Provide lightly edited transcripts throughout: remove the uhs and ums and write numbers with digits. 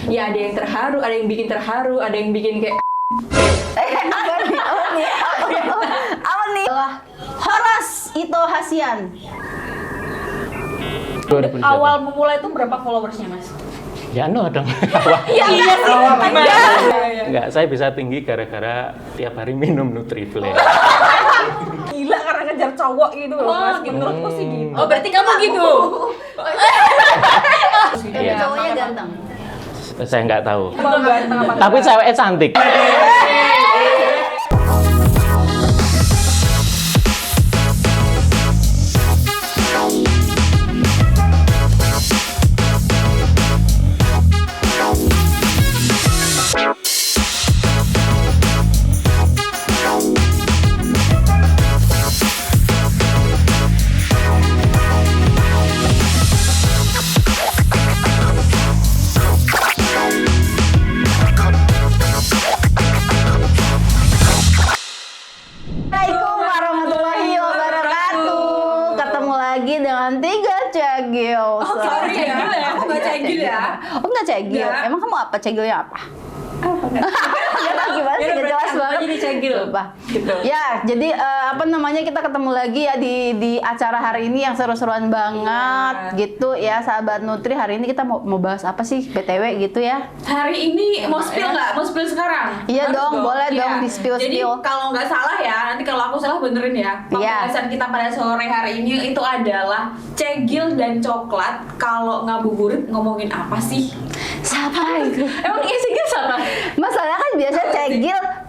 ya ada yang terharu, ada yang bikin terharu, ada yang bikin kayak Apa nih? Horas Ito Hasian. 2008. awal memulai itu berapa followersnya mas? Ya dong. Iya sih. Enggak, saya bisa tinggi gara-gara tiap hari minum Nutriflare. Gila karena ngejar cowok gitu loh mas. Menurutku sih gitu. Oh berarti kamu gitu? Tapi cowoknya ganteng. Saya nggak tahu. Emang ganteng apa? Tapi ceweknya cantik. Assalamualaikum warahmatullahi wabarakatuh. Ketemu lagi dengan Tiga Cegil. Sorry ya, aku nggak cegil ya. Oh nggak cegil? Nggak. Emang kamu apa? Cegilnya apa? Nggak tahu gimana sih, nggak jelas banget. Jadi cegil. Lupa. Gitu. Ya, jadi apa namanya, kita ketemu lagi ya di acara hari ini yang seru-seruan banget gitu ya, sahabat Nutri. Hari ini kita mau bahas apa sih, BTW gitu ya? Hari ini mau spill nggak? Mau spill sekarang? Iya Harus dong, boleh Iya. dong di spill. Jadi kalau nggak salah ya, nanti kalau aku salah benerin ya. Iya. Pembahasan kita pada sore hari ini itu adalah cegil dan coklat. Kalau ngabuburit ngomongin apa sih? Siapa itu? Emang iya cegil siapa? Masalahnya kan biasanya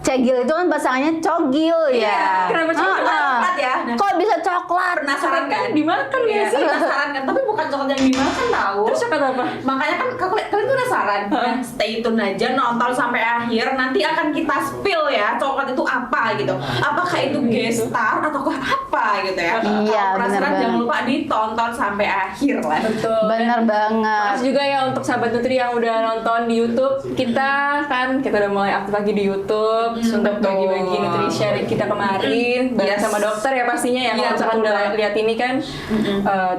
cegil itu kan pasangannya cogil ya. Iya, kenapa cogil? Coklat ya? Nah. Kok bisa coklat? Penasaran kan? Dimakan Iya, ya sih? penasaran kan? Tapi bukan coklat yang dimakan tahu. Terus coklat apa? Makanya kan kalian penasaran. Nah, stay tune aja, nonton sampai akhir. Nanti akan kita spill ya, coklat itu apa gitu. Apakah itu gestar ataukah apa gitu ya? Iya, Kalau penasaran bener jangan banget. lupa ditonton sampai akhir lah. Betul. Bener banget. Makasih juga ya untuk sahabat Nutri yang udah nonton di YouTube kita udah mulai aktif lagi di YouTube untuk bagi-bagi nutrition kita kemarin bareng Yes. sama dokter ya pastinya ya Iya, kalau misalkan betul udah banget. lihat ini kan.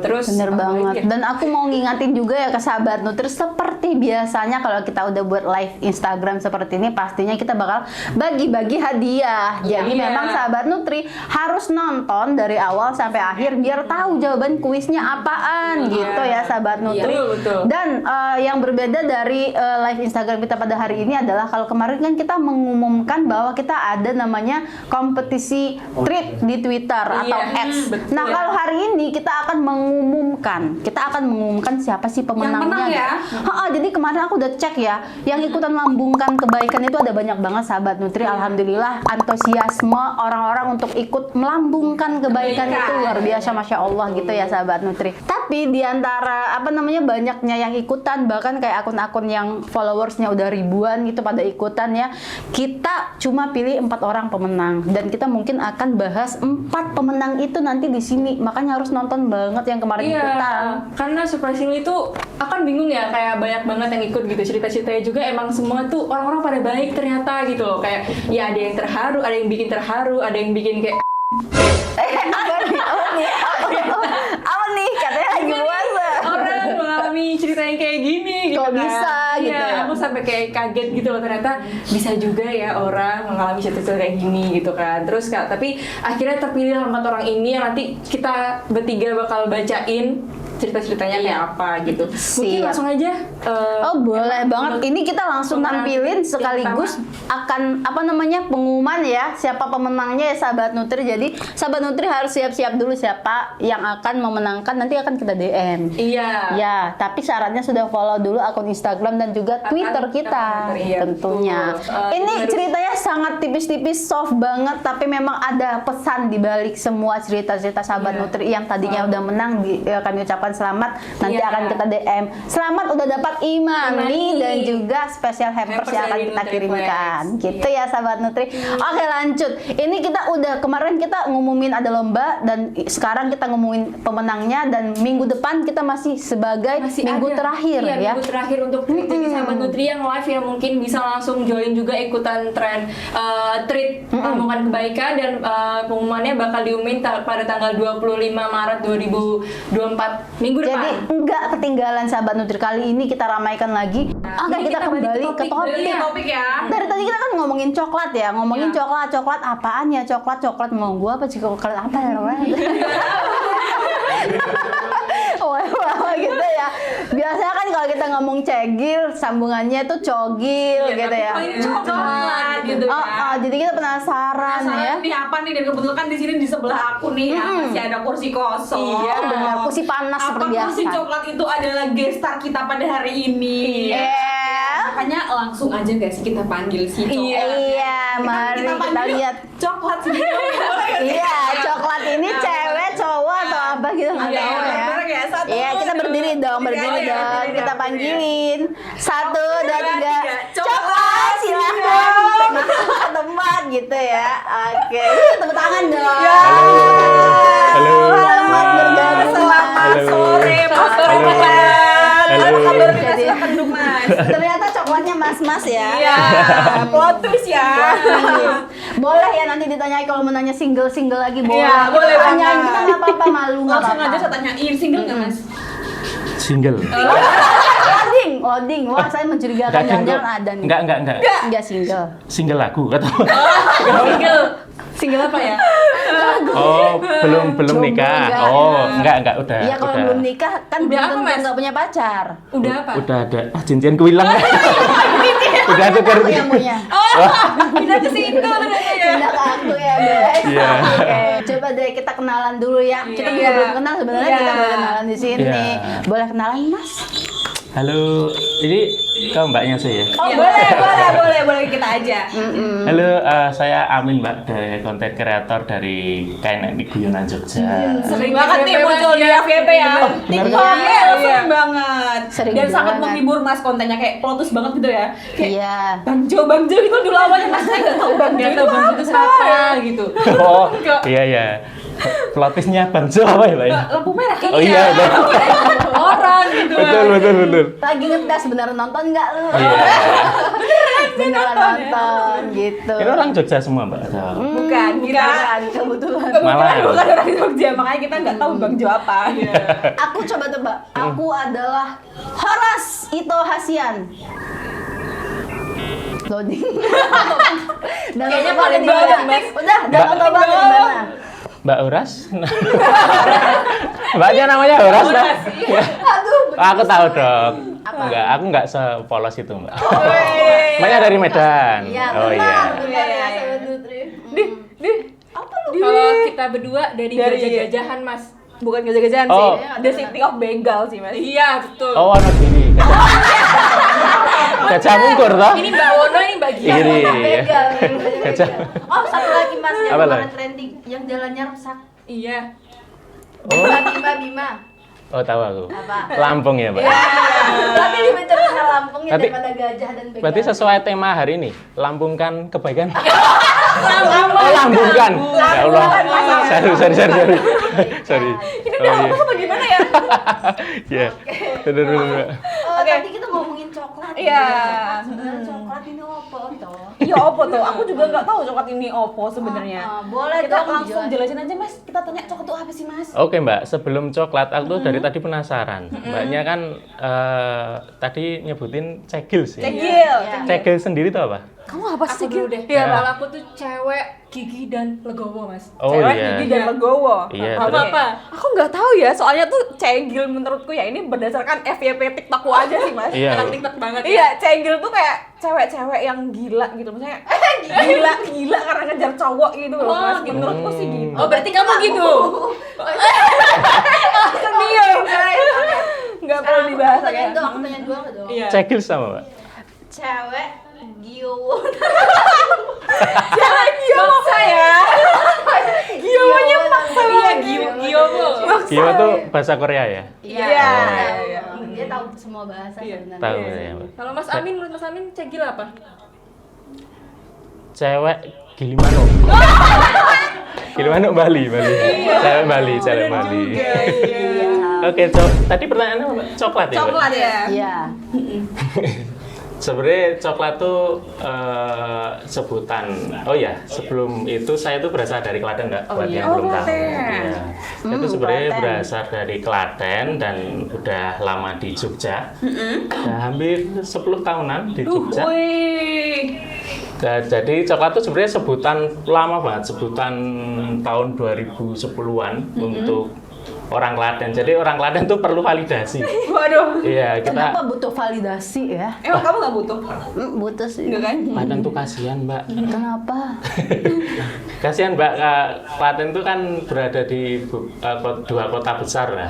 Terus Bener apa banget. lagi ya? Dan aku mau ngingatin juga ya ke sahabat Nutri, seperti biasanya kalau kita udah buat live Instagram seperti ini, pastinya kita bakal bagi-bagi hadiah. Jadi Iya. memang sahabat Nutri harus nonton dari awal sampai akhir biar tahu jawaban kuisnya apaan gitu ya sahabat Nutri. Betul, betul. Dan yang berbeda dari live Instagram kita pada hari ini adalah kalau kemarin kan kita mengumumkan bahwa kita ada namanya kompetisi treat di Twitter atau X. betul. Nah, kalau hari ini kita akan mengumumkan siapa sih pemenangnya. menang ya? Jadi kemarin aku udah cek ya, yang ikutan melambungkan kebaikan itu ada banyak banget sahabat Nutri. Alhamdulillah, antusiasme orang-orang untuk ikut melambungkan kebaikan itu luar biasa, masya Allah gitu ya sahabat Nutri. Tapi di antara banyaknya yang ikutan, bahkan kayak akun-akun yang followersnya udah ribuan gitu pada ikutan ya, kita cuma pilih 4 orang pemenang dan kita mungkin akan bahas 4 pemenang itu nanti di sini. Makanya harus nonton banget yang kemarin ikutan. Karena surprisingly itu akan bingung ya, kayak banyak banget yang ikut gitu, cerita-ceritanya juga emang semua tuh orang-orang pada baik ternyata gitu loh, kayak ya ada yang terharu, ada yang bikin terharu, ada yang bikin kayak Apa nih? Katanya lagi puasa. orang mengalami cerita yang kayak gini gitu. Kok kan. bisa gitu Iya, ya? aku sampai kayak kaget gitu loh, ternyata bisa juga ya orang mengalami cerita kayak gini gitu kan. Terus tapi akhirnya terpilih 4 orang ini yang nanti kita bertiga bakal bacain cerita-ceritanya kayak apa gitu. Mungkin Siap. langsung aja Oh boleh banget. Ini kita langsung pemenang nampilin yang sekaligus akan pengumuman ya siapa pemenangnya ya sahabat Nutri. Jadi sahabat Nutri harus siap-siap dulu siapa yang akan memenangkan, nanti akan kita DM. Iya. Ya, tapi syaratnya sudah follow dulu akun Instagram dan juga Twitter kita Twitter, iya, tentunya. betul. Ini Harus- ceritanya sangat tipis-tipis, soft banget, tapi memang ada pesan di balik semua cerita-cerita sahabat Iya. Nutri yang tadinya udah menang kami ucapkan selamat. Nanti Iya. akan kita DM. Selamat udah dapat Imani dan juga spesial hampers Hampers yang akan dari kita Nutri kirimkan. Flex. Gitu ya sahabat Nutri. Oke, lanjut. Ini kita udah kemarin kita ngumumin ada lomba dan sekarang kita ngumumin pemenangnya, dan minggu depan kita masih sebagai minggu ada. terakhir Iya, ya. minggu terakhir untuk treat. Jadi sahabat Nutri yang live yang mungkin bisa langsung join juga ikutan tren treat lambungan kebaikan, dan pengumumannya bakal diumumin pada tanggal 25 Maret 2024 Minggu Jadi depan. enggak ketinggalan sahabat Nutri, kali ini kita ramaikan lagi. Oke, Ini kita kita balik kembali ke ke topik. topik. Dari topik ya. Dari tadi kita kan ngomongin coklat ya, ngomongin Iya. coklat apaan ya? Coklat mau gua apa sih coklat apa ya namanya? Wah, gitu ya. Biasanya kan kalau kita ngomong cegil, sambungannya tuh cogil gitu ya. Oh, ini coklat gitu ya. Jadi kita penasaran ya. Penasaran nih apa nih, dan kebetulan kan di sini di sebelah aku nih ya, masih ada kursi kosong. Iya. Benar, kursi panas seperti Apa biasa. kursi coklat itu adalah guest star kita pada hari ini. Iya. Makanya langsung aja gak sih kita panggil si coklat. Iya, mari kita panggil lihat. coklat sendiri. Iya, coklat ini cewek, cowok atau apa gitu nggak Iya, tahu ya. bener ya. Satu, Iya, kita berdiri dong, berdiri Iya, dong. berdiri Kita dong, panggilin. 1, 2, 3. Coklat, Coklat, silahkan. Masuk ke tempat gitu ya. Oke, tepuk tangan dong. Halo. Selamat bergabung. Selamat Halo. sore, Mas. Halo. Halo. Apa kabar nih, Mas? Jadi- Silahkan duduk, Mas. Ternyata coklatnya mas-mas ya. Iya, plot twist ya. Boleh ya nanti ditanyai kalau mau nanya single lagi boleh. Iya, Kita boleh tanyain, banget. kita nggak apa-apa, malu nggak Langsung apa-apa. aja saya tanyain, single nggak, Mas? Single. Loading. Wah, saya mencurigakan Enggak, jangan-jangan ada nih. Enggak. Enggak single. Single lagu kata. Single apa ya? Oh, belum Jomblo nikah. enggak. Oh, enggak, udah. Iya, kalau udah. belum nikah kan Udah belum apa, tentu Mas? nggak punya pacar. Udah apa? Udah ada. Cincin kuilang. Udah tuker. Aku yang punya. Pindah ke situ ternyata ya. Pindah ke aku ya, guys. Iya. Oke, coba deh kita kenalan dulu ya. Kita juga Iya. belum kenal sebenarnya, Iya. kita boleh kenalan di sini. Iya. Boleh kenalan, Mas? Halo, ini kau mbaknya saya. Oh, boleh kita aja. Halo, saya Amin Mbak, dari konten kreator dari KNN di Guyonan Jogja. Sering banget nih muncul di FYP ya. bener TikTok kan? ya, Iya. sering banget. Sering Dan sangat banget. menghibur Mas, kontennya kayak plotus banget gitu ya. Kayak Iya. Bang Jo itu dulu awalnya Mas, saya nggak tahu Bang Jo Nggak itu tahu Bang apa. itu siapa gitu. Oh, iya. Plotisnya Bang Jo apa ya, Mbak? Lampu merah kan? Oh iya, betul. Orang gitu. Betul. Lagi ngetes beneran nonton nggak lu? Iya. Beneran nonton gitu. Ini orang Jogja semua, Mbak. Atau- Bukan, kita Bukan, kebetulan. Malah. bukan orang Jogja, makanya kita nggak tahu Bang Jo apa. Aku coba tebak. Aku adalah Horas Ito Hasian. Loading. Kayaknya paling banget, Mas. Udah, jangan tau banget gimana. Mbak Horas? Mbaknya namanya Horas, Mbak? Iya. Aduh, Aku tahu dong. Apa? Aku enggak sepolos itu, Mbak. Mbaknya dari Medan. Iya, Oh iya. benar ya, Sobat Nutri. Apa lu? Kalau kita berdua dari Dari- gajah-gajahan, Mas. Bukan gajah-gajahan Oh. sih, The City of Bengal sih Mas. Iya, betul. Oh, anak gini. Gajah mungkur toh? Ini Mbak Wono, ini Mbak Gia. Ini. Begal. Gajah. Oh, satu lagi Mas yang Apa kemarin lagi? trending, yang jalannya rusak. Iya. Oh, Bima. oh tahu aku. Apa? Lampung ya, Mbak. Tapi lebih terkenal Lampung ya Berarti- daripada gajah dan begal. Berarti sesuai tema hari ini, lambungkan kebaikan. Oh, lambungkan. Ya Allah. Sorry. Sorry. Ini Oh, udah iya. apa gimana ya? Iya. Bener. Oh, Oke. tadi kita ngomongin coklat. Iya. Coklat, sebenarnya coklat ini apa toh? Iya opo tuh, aku juga nggak tahu coklat ini opo sebenarnya. Boleh Kita dong langsung dijelasin. jelasin aja Mas, kita tanya coklat itu apa sih Mas? Oke Mbak, sebelum coklat aku tuh dari tadi penasaran. Mbaknya kan tadi nyebutin cegil sih. Cegil. Iya. Cegil sendiri tuh apa? Kamu apa Aku dulu deh. Iya. Kalau aku tuh cewek, gigi dan legowo, Mas. Oh Cewek iya. gigi dan legowo. Iya, Oke. terus- Apa? Aku nggak tahu ya, soalnya tuh cegil menurutku ya ini berdasarkan FYP TikTokku aja sih Mas. Iya. Anak TikTok banget ya. Iya, cegil tuh kayak cewek-cewek yang gila gitu, maksudnya gila karena ngejar cowok gitu loh Mas. Oh, Menurutku sih gitu. Oh, berarti kamu gitu. Senior. Nggak perlu dibahas Aku tanya ya. dong, aku tanya dua dong. Iya. Cegil sama Mbak. Cewek Giowo. Jangan maksa ya. Giowonya maksa Iya, banget. Giowo. Gio tuh bahasa Korea ya? Iya. Iya. Dia tahu semua bahasa Iya. sebenarnya. Tahu ya Mbak. Kalau Mas Amin, menurut Mas Amin cegil apa? Cewek Gilimanuk. Gilimanuk Bali. Cewek Bali. Iya. Oke, tadi pertanyaannya apa, Mbak? Coklat ya? Mbak? Coklat ya. Iya. Sebenarnya coklat tuh sebutan. Oh ya, sebelum itu saya tuh berasal dari Klaten, Mbak. Buat yang belum tahu. Iya. Saya tuh sebenarnya Klaten. berasal dari Klaten dan udah lama di Jogja. Udah hampir 10 tahunan di Jogja. Wih. Jadi coklat tuh sebenarnya sebutan lama banget, sebutan tahun 2010-an untuk orang Klaten. Jadi orang Klaten tuh perlu validasi. Waduh. Iya, kita Kenapa butuh validasi ya? Emang kamu nggak butuh? Butuh sih. Enggak kan? Klaten tuh kasihan, Mbak. Kenapa? Kasihan Mbak, Klaten itu kan berada di dua kota besar lah.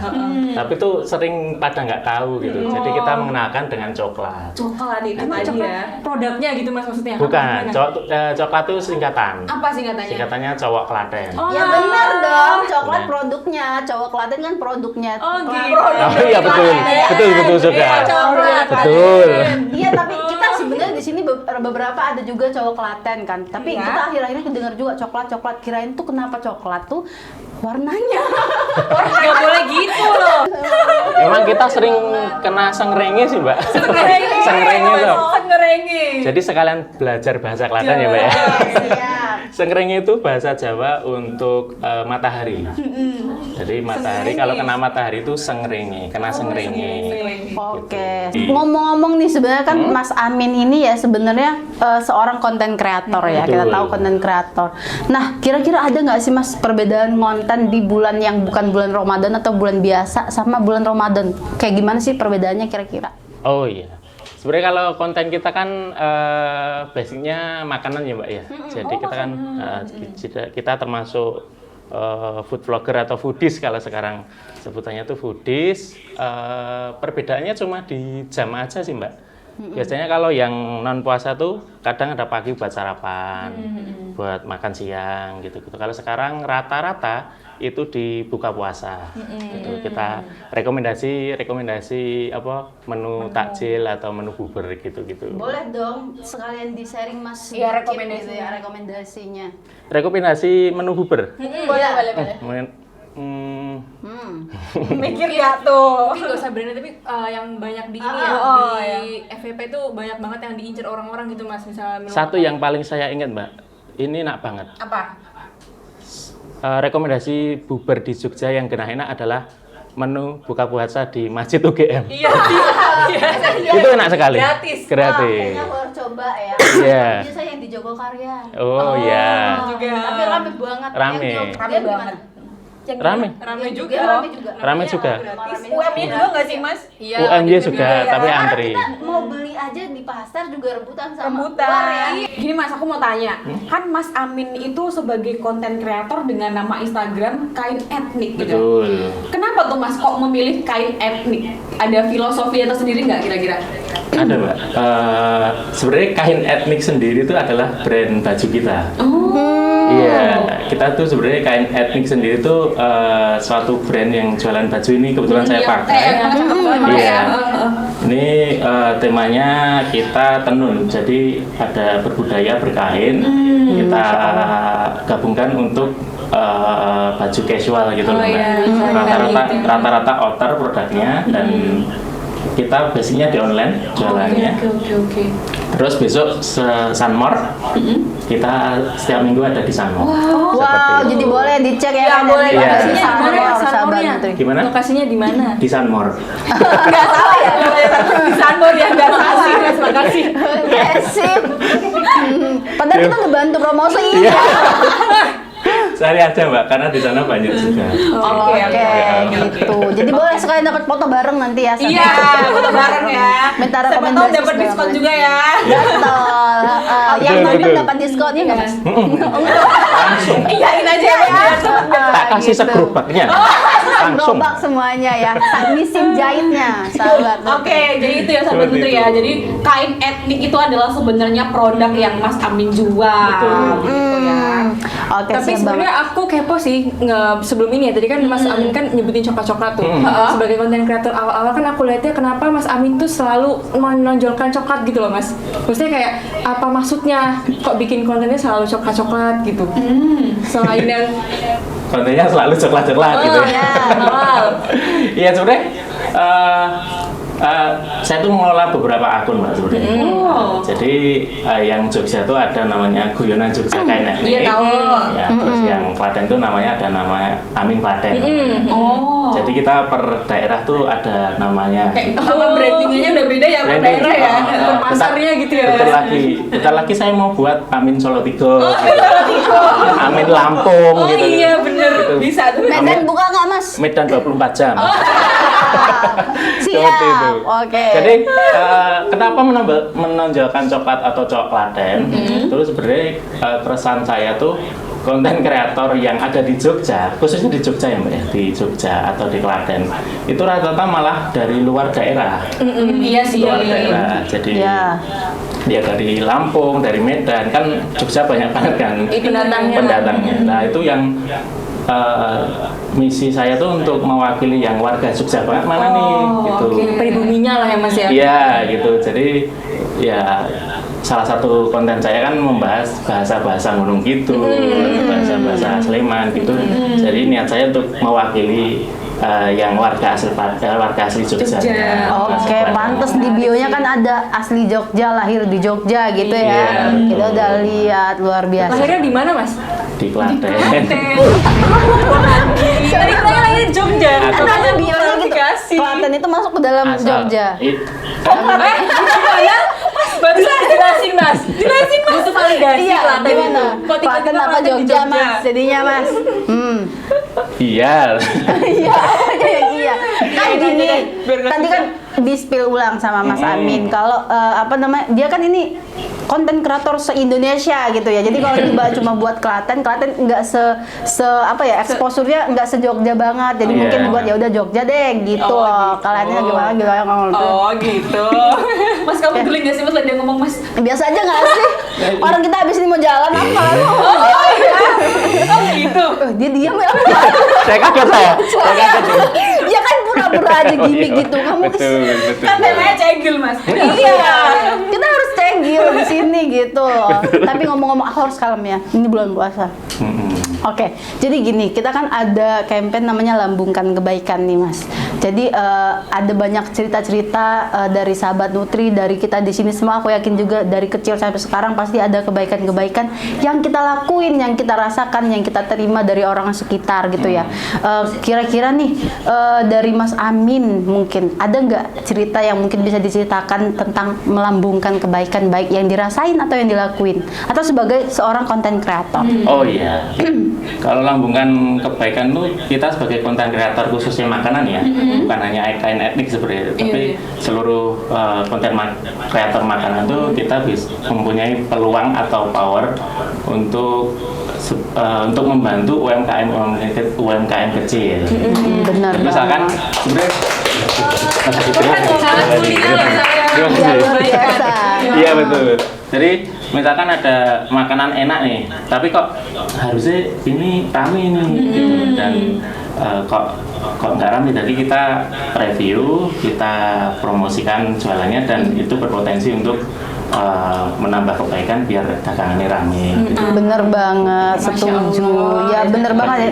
Tapi tuh sering pada nggak tahu gitu. Jadi kita mengenalkan dengan coklat. Coklat itu Emang tadi coklat ya. produknya gitu mas maksudnya? Bukan, Gimana? coklat itu singkatan. Apa singkatannya? Singkatannya cowok Klaten. Ya benar dong, coklat produknya, cowok Klaten kan produknya. Oh gitu. Oh iya betul juga. Coklat. Betul. Iya, tapi kita sebenarnya di sini beberapa ada juga cowok Klaten kan. Tapi Iya. kita akhir-akhir dengar juga coklat kirain tuh kenapa coklat tuh warnanya. Gak boleh gitu loh. Emang kita sering kena sengrenge sih Mbak. Sengrenge tuh. Sengerenge. Jadi sekalian belajar bahasa Klaten ya Mbak ya. Siap. Sengrenge itu bahasa Jawa untuk matahari. Jadi matahari kalau kena matahari itu sengrenge, kena sengrenge. Oke. Ngomong-ngomong nih sebenarnya kan Mas Amin ini ya sebenarnya seorang konten kreator ya. Kita Betul. tahu konten kreator. Nah, kira-kira ada nggak sih Mas perbedaan konten di bulan yang bukan bulan Ramadan atau bulan biasa sama bulan Ramadan? Kayak gimana sih perbedaannya kira-kira? Oh iya. Sebenarnya kalau konten kita kan basicnya makanan ya Mbak ya. Jadi kita kan kita termasuk food vlogger atau foodies kalau sekarang sebutannya tuh foodies. Perbedaannya cuma di jam aja sih Mbak. Biasanya kalau yang non puasa tuh kadang ada pagi buat sarapan, buat makan siang gitu-gitu. Kalau sekarang rata-rata itu di buka puasa. Gitu. Kita rekomendasi apa menu takjil atau menu bubur gitu-gitu. Boleh dong sekalian di-sharing Mas. Iya, sedikit rekomendasinya. gitu ya, rekomendasinya. Rekomendasi menu bubur. Boleh. Kemudian Mikir gak tuh? Mungkin gak usah brandnya tapi yang banyak di ini ya di FVP tuh banyak banget yang diincar orang-orang gitu mas misalnya menu satu apa. yang paling saya ingat Mbak, ini enak banget. Apa? Rekomendasi bubur di Jogja yang kena enak adalah menu buka puasa di Masjid UGM. Iya. Itu enak sekali. Gratis. Kayaknya aku harus coba ya. Iya. Biasanya yang di Jogokarya. Oh iya. Juga. Tapi rame banget. Rame. Rame banget. Rame. Rame juga. Rame juga. Rame juga. UM-nya juga nggak sih mas? Iya. UMY juga, ya. tapi Sekarang antri. kita mau beli aja di pasar juga rebutan sama Rebutan. luar ya. Gini mas, aku mau tanya, kan Mas Amin itu sebagai konten kreator dengan nama Instagram kain etnik gitu. Betul. Kenapa tuh Mas kok memilih kain etnik? Ada filosofi atau sendiri nggak kira-kira? Ada Mbak. Sebenarnya kain etnik sendiri itu adalah brand baju kita. Iya, kita tuh sebenarnya kain etnik sendiri tuh suatu brand yang jualan baju ini kebetulan saya pakai. Iya. Ini temanya kita tenun, jadi ada berbudaya berkain. Kita gabungkan untuk baju casual gitu loh, Mbak. Rata-rata outer produknya dan kita basicnya di online jualannya. Oke. Terus besok Sunmore, kita setiap minggu ada di Sunmore. Wow, jadi boleh dicek ya. Iya, kan, boleh. di Iya. lokasi Lokasinya Sunmore, mana sahabat Sunmore-nya? Nutri. Gimana? Lokasinya di mana? Di Sunmore. Nggak salah ya? Di Sunmore ya nggak salah. Terima kasih. Sip. Padahal kita ngebantu promosi. Iya. Cari aja Mbak, karena di sana banyak juga. Oke, Oke. gitu. Jadi boleh sekalian dapat foto bareng nanti ya. sama Iya, kita. foto bareng ya. Minta Siapa tahu rekomendasi dapat segala diskon macam. juga ya. Betul. Yang Betul, nonton betul. dapat diskonnya nggak Mas? Langsung. Iyain aja ya. Tak kasih segerobaknya. Langsung. Gerobak semuanya ya. Mesin jahitnya, sahabat. Oke, jadi itu ya Sobat Seperti Putri itu. ya. Jadi kain etnik itu adalah sebenarnya produk yang Mas Amin jual. Betul. Gitu ya. Oke, Tapi siap banget. sebenarnya aku kepo sih sebelum ini ya. Tadi kan Mas Amin kan nyebutin coklat-coklat tuh. Sebagai konten kreator awal-awal kan aku lihatnya kenapa Mas Amin tuh selalu menonjolkan coklat gitu loh Mas. Maksudnya kayak apa maksudnya kok bikin kontennya selalu coklat-coklat gitu. Selain yang Kontennya selalu coklat-coklat gitu ya. ya awal. Iya sebenarnya Saya tuh mengelola beberapa akun Mbak sebenarnya. Jadi yang Jogja tuh ada namanya Guyonan Jogja Kain Etnik. Iya tahu. Ya, terus yang Klaten tuh namanya ada nama Amin Klaten. Oh. Jadi kita per daerah tuh ada namanya. Kayak nama brandingnya udah beda ya per Branding. daerah ya. Per pasarnya gitu ya. Bentar lagi saya mau buat Amin Solo Tigo. Gitu. Amin Lampung Oh gitu. iya bener, Gitu. bisa tuh. Medan buka nggak mas? Medan 24 jam. Seperti Siap, itu. oke. Jadi kenapa menonjolkan coklat atau cok Klaten? Terus sebenarnya keresahan saya tuh konten kreator yang ada di Jogja, khususnya di Jogja ya Mbak ya, di Jogja atau di Klaten, itu rata-rata malah dari luar daerah. Iya sih. Luar daerah. Jadi Ya. dia dari Lampung, dari Medan, kan Jogja banyak banget kan pendatangnya. Nah itu yang misi saya tuh untuk mewakili yang warga Jogja banget mana nih gitu. Oke, pribuminya lah ya Mas ya. Iya gitu. Jadi ya salah satu konten saya kan membahas bahasa-bahasa Gunung Kidul, bahasa-bahasa Sleman gitu. Jadi niat saya untuk mewakili yang warga asli Jogja. Oke, pantes di bionya kan ada asli Jogja, lahir di Jogja gitu ya. Iya, Kita udah lihat luar biasa. Lahirnya di mana Mas? Di Klaten. Tadi saya lahir di Jogja. Kan ada bionya gitu. Klarifikasi. Klaten itu masuk ke dalam Jogja. Gimana? Mas, barusan jelasin Mas. Jelasin Mas. Butuh validasi Iya, Klaten gimana? itu. Kok tiba-tiba Klaten apa Klaten di Jogja mas? Jadinya mas. Iya. Iya, iya. Kan gini, Biar nggak tadi kan di-spill ulang sama Mas Amin. Kalau apa namanya, dia kan ini konten kreator se-Indonesia gitu ya. Jadi kalau tiba cuma buat Klaten nggak se apa ya, exposure-nya nggak se-Jogja banget. Jadi Iya. mungkin buat ya udah Jogja deh gitu Oh, loh. gitu. Kaliannya gimana ngomong tuh. Oh gitu. Mas kamu geli gak sih Mas liat dia ngomong Mas? Biasa aja nggak sih? Orang kita habis ini mau jalan apa? Oh gitu. Dia diam ya. Saya kaget saya. Saya kaget. Ya kan pura-pura aja gimmick gitu. Kamu Betul. Kan temanya cegil Mas. Iya, kita harus cegil di sini gitu. Tapi ngomong-ngomong, aku harus kalem ya. Ini bulan puasa. Oke, jadi gini, kita kan ada campaign namanya Lambungkan Kebaikan nih, Mas. Jadi ada banyak cerita-cerita dari sahabat Nutri, dari kita di sini semua. Aku yakin juga dari kecil sampai sekarang pasti ada kebaikan-kebaikan yang kita lakuin, yang kita rasakan, yang kita terima dari orang sekitar gitu ya. Kira-kira nih dari Mas Amin mungkin ada nggak cerita yang mungkin bisa diceritakan tentang melambungkan kebaikan baik yang dirasain atau yang dilakuin, atau sebagai seorang konten kreator? Oh iya. Kalau lambungkan kebaikan tuh kita sebagai konten kreator khususnya makanan ya, bukan hanya kain etnik sebenarnya, tapi seluruh konten kreator makanan tuh kita bisa mempunyai peluang atau power untuk membantu UMKM kecil. Benar. Misalkan sebenarnya Sangat mulia loh saya. Ya, luar biasa. Iya betul. Jadi misalkan ada makanan enak nih, tapi kok harusnya ini rame nih gitu, dan kok nggak rame. Jadi kita review, kita promosikan jualannya, dan itu berpotensi untuk menambah kebaikan biar dagangannya rame. Gitu. Bener banget, setuju. Ya bener banget ya.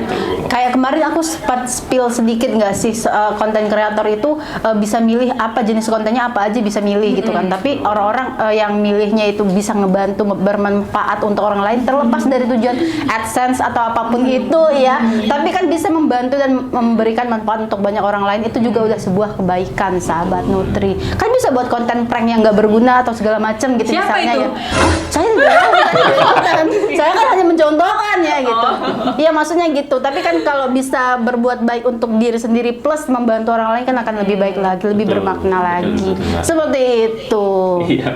Kayak kemarin aku sempat spill sedikit nggak sih, konten kreator itu bisa milih apa jenis kontennya, apa aja bisa milih gitu kan. Tapi orang-orang yang milihnya itu bisa ngebantu, bermanfaat untuk orang lain, terlepas dari tujuan AdSense atau apapun itu ya. Tapi kan bisa membantu dan memberikan manfaat untuk banyak orang lain, itu juga udah sebuah kebaikan, sahabat Nutri. Kan bisa buat konten prank yang nggak berguna atau segala macam gitu. Siapa misalnya itu? ya. Saya nggak tahu. Saya kan hanya mencontohkan ya gitu. Iya maksudnya gitu. Tapi kan kalau bisa berbuat baik untuk diri sendiri plus membantu orang lain kan akan lebih baik lagi, lebih Betul. bermakna lagi. Betul. Seperti itu. Iya.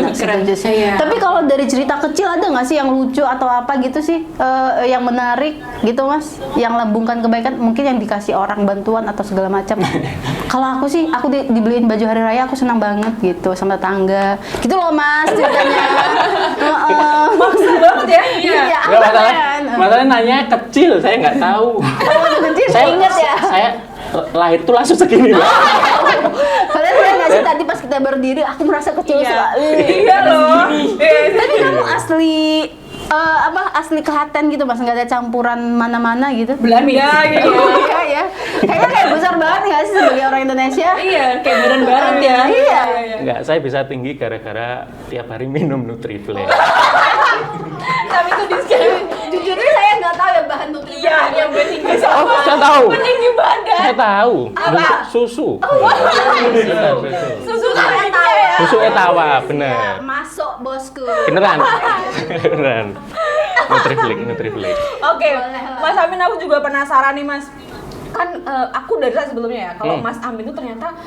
Nah, setuju sih. Iya. Tapi kalau dari cerita kecil ada nggak sih yang lucu atau apa gitu sih, yang menarik gitu mas, yang lambungkan kebaikan, mungkin yang dikasih orang bantuan atau segala macam. Kalau aku sih, aku dibeliin baju hari raya, aku senang banget gitu sama tetangga. Gitu loh mas ceritanya. Maksud banget ya. Iya. Iya, Nggak, apaan? masalahnya nanya kecil, saya nggak tahu. Waktu kecil saya ingat ya. Saya lahir tuh langsung segini loh. Kalian lihat nggak sih tadi pas kita berdiri, aku merasa kecil sekali. Iya loh. Tapi kamu asli asli Klaten gitu mas, nggak ada campuran mana-mana gitu? Belanda gitu. Iya ya. Kayaknya kayak besar banget nggak sih sebagai orang Indonesia? Iya, kayak badan-badan ya. Iya. Enggak, saya bisa tinggi gara-gara tiap hari minum Nutriflare. Tapi itu Jujurnya saya nggak tahu ya bahan nutrisi. Iya, yang penting bisa. Oh, saya tahu. Peninggi badan. Saya tahu. Susu. Susu saya tahu ya. Susu etawa, bener. Masuk bosku. Beneran. Beneran. Nutriflare. Oke, Mas Amin, aku juga penasaran nih Mas. Kan aku dari saat sebelumnya ya, kalau Mas Amin itu ternyata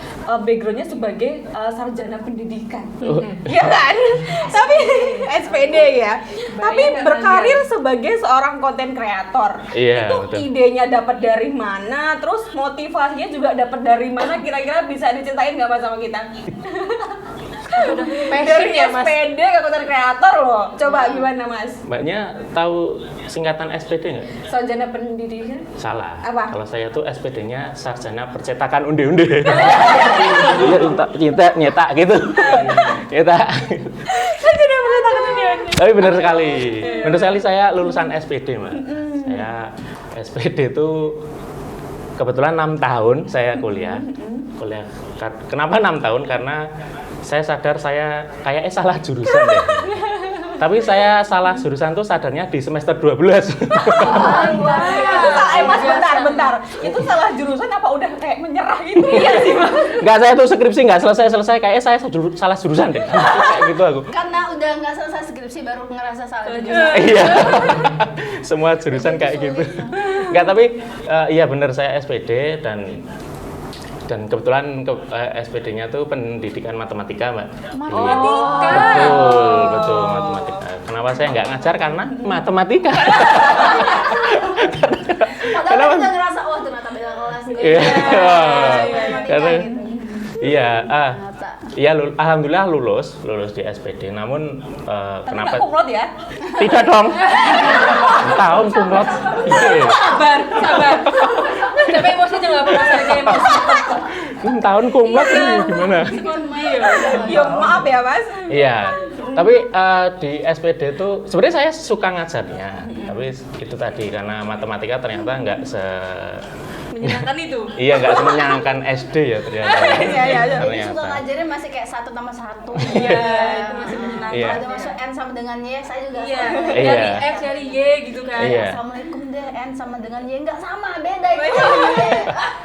backgroundnya sebagai sarjana pendidikan, ya kan? Tapi SPD ya, tapi berkarir sebagai seorang konten kreator. Iya, Itu betul. idenya dapat dari mana? Terus motivasinya juga dapat dari mana? Kira-kira bisa diceritain nggak Mas sama kita? Dari ya, Mas. SPD ke konten kreator loh. Coba gimana Mas? Mbaknya tahu singkatan SPD nggak? Sarjana pendidikan? Salah. Apa? Kalau saya tuh SPD-nya sarjana percetakan unde-unde. Iya, nyetak gitu. Nyetak. Sarjana percetakan unde-unde. Tapi benar sekali. Benar sekali saya lulusan SPD, Mbak. Saya SPD itu kebetulan 6 tahun saya kuliah. Kenapa 6 tahun? Karena saya sadar saya kayaknya salah jurusan deh. Tapi saya salah jurusan tuh sadarnya di semester 12. Itu salah, Mas, bentar. Itu salah jurusan apa udah kayak menyerah gitu ya sih, Mas? Enggak, saya tuh skripsi nggak selesai. Kayaknya saya salah jurusan deh. Kayak gitu aku. Karena udah nggak selesai skripsi baru ngerasa salah juga. Iya. Semua jurusan kayak gitu. Enggak, tapi iya benar saya SPD dan kebetulan SPD-nya tuh pendidikan matematika, Mbak. Matematika. Betul matematika. Kenapa saya nggak ngajar? Karena matematika. Padahal udah ngerasa ternyata beda kelas gitu. Iya. Matematika Karena gitu. iya, Ternyata. iya alhamdulillah lulus di SPD. Namun Tapi kenapa? nggak kumlot ya? Tidak dong. Tahun kumlot. Iya. Sabar. Tapi emosinya nggak pernah saya emosi. 6 tahun kumlot ini gimana? Ya maaf ya, Mas. Iya, tapi di SPD itu sebenarnya saya suka ngajarnya, tapi itu tadi karena matematika ternyata nggak Menyenangkan itu. iya nggak semenyenangkan SD ya ternyata. Iya. Jadi suka ngajarin masih kayak 1 tambah 1. Iya, itu masih menyenangkan. Iya. Kalau udah masuk N sama dengan Y, saya juga Iya. sama. Iya. Dari X dari Y gitu kan. Iya. Assalamualaikum deh, N sama dengan Y nggak sama, beda itu.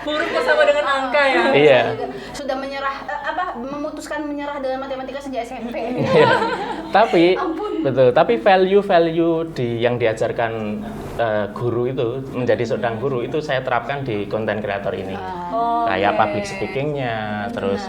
Huruf kok sama dengan angka ya. Iya. Sudah menyerah memutuskan menyerah dengan matematika sejak SMP. Iya. Tapi Ampun. betul, tapi value yang diajarkan guru itu menjadi seorang guru itu saya terapkan di konten kreator ini. Kayak public speakingnya, terus